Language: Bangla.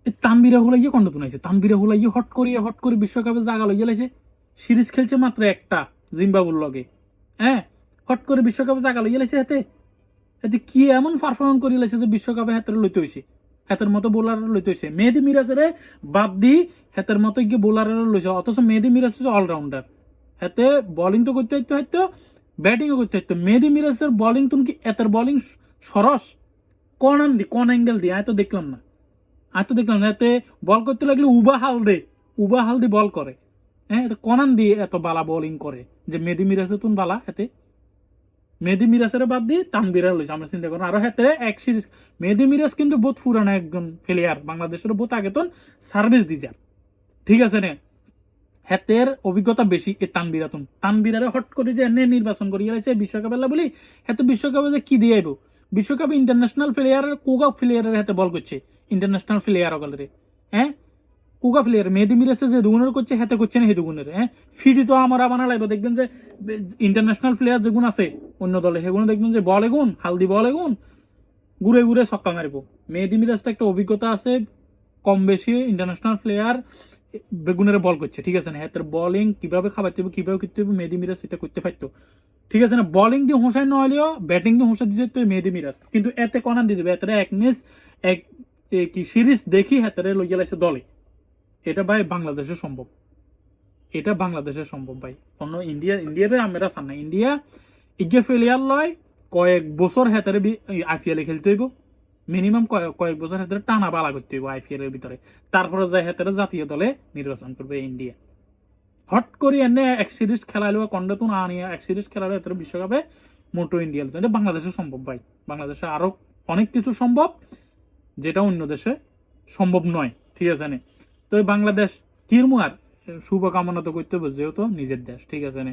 এই তানবিরা হুলাইয়ে কন্ড তুনাইছে, তানবিরা হুলাইয়ে হট করে বিশ্বকাপে জাগা লইয়া লাইছে। সিরিজ খেলছে মাত্র একটা জিম্বাবুর লগে, হ্যাঁ, হট করে বিশ্বকাপে জাগা লইয়া লাইছে। হাতে এতে কি এমন পারফরমেন্স করে লাইছে যে বিশ্বকাপে হাতের লইতে হয়েছে, হাতের মতো বোলার লইতে হয়েছে। মেহেদি মিরাজের বাদ দি হাতের মতো গিয়ে বোলার লইছে, অথচ মেহেদি মিরাজ হচ্ছে অলরাউন্ডার। হাতে বোলিং তো করতে হইতো, ব্যাটিংও করতে হইতো। মেহেদি মিরাজের বোলিং তুমি কি এতের বোলিং সরস কোন আন দি কোন অ্যাঙ্গেল দিয়ে আমি তো দেখলাম না, এতে বল করতে লাগলে উবা হাল দি বল করে, হ্যাঁ, কনান দিয়ে এত বালা বোলিং করে যে মেহেদি মিরাজে তুন বালা। হাতে মেহেদি মিরাজের বাদ দিয়ে তানবিরা লইছে, আমরা চিন্তা করেন। আরো হাতে এক সিরিজ মেহেদি মিরাজ কিন্তু বহুত পুরানা একজন প্লেয়ার, বাংলাদেশের বহুত আগে তো সার্ভিস দি যার, ঠিক আছে না। হাতের অভিজ্ঞতা বেশি এ তানবিরারে হট করে যে এনে নির্বাচন করিয়ে গেছে বিশ্বকাপে বলি। হাতে বিশ্বকাপে যে কি দিয়ে আইব, বিশ্বকাপে ইন্টারন্যাশনাল প্লেয়ারের কোগা প্লেয়ারের হাতে বল করছে, ইন্টারন্যাশনাল প্লেয়ার অগলরে, হ্যাঁ, কোগা প্লেয়ার মেহেদি মিরাজে যে দুগুণের করছে হাতে করছে না, হে দুগুণের, হ্যাঁ। ফিডি তো আমরা বানা লাগবে, দেখবেন যে ইন্টারন্যাশনাল প্লেয়ার যেগুন আছে অন্য দলে সেগুলো দেখবেন যে বল এগুন হালদি বল এগুন ঘুরে ঘুরে ছক্কা মারিব। মেহেদি মিরাজ তো একটা অভিজ্ঞতা আছে কম বেশি, ইন্টারন্যাশনাল প্লেয়ার বেগুনের বল করছে, ঠিক আছে না। হাতের বোলিং কিভাবে খাবাইতে হবে কিভাবে করতে হবে মেহেদি মিরাজ সেটা করতে পারতো, ঠিক আছে না। বোলিং দিয়ে হোসাইন না হলেও ব্যাটিং দিয়ে হোসা দিতে মেহেদি মিরাজ, কিন্তু এতে কনান দিয়ে দেবে। এতে এক ম্যাচ এক কি সিরিজ দেখি হাতের লইয়া লাইছে দলে। এটা ভাই বাংলাদেশে সম্ভব, এটা বাংলাদেশে সম্ভব ভাই। অন্য ইন্ডিয়ারে আমরা চান না। ইন্ডিয়া ইগে ফেলিয়ার লয় কয়েক বছর হেতারে আইপিএল এ খেলতে হইব, মিনিমাম কয়েক বছর হেতারে টানা বালা করতে হইব আইপিএল এর ভিতরে, তারপরে যায় হেতারে জাতীয় দলে নির্বাচন করবে ইন্ডিয়া। হট করে এনে এক সিরিজ খেলাইলো কন্ডাতুন আনিয়া এক সিরিজ খেলাইলো হেতারে বিশ্বকাপে মোটো ইন্ডিয়া। এটা বাংলাদেশে সম্ভব ভাই, বাংলাদেশে আরো অনেক কিছু সম্ভব যেটা অন্য দেশে সম্ভব নয়, ঠিক আছে না। তো বাংলাদেশ কিরমু আর শুভকামনা তো করতে হবে, যেহেতু নিজের দেশ, ঠিক আছে না।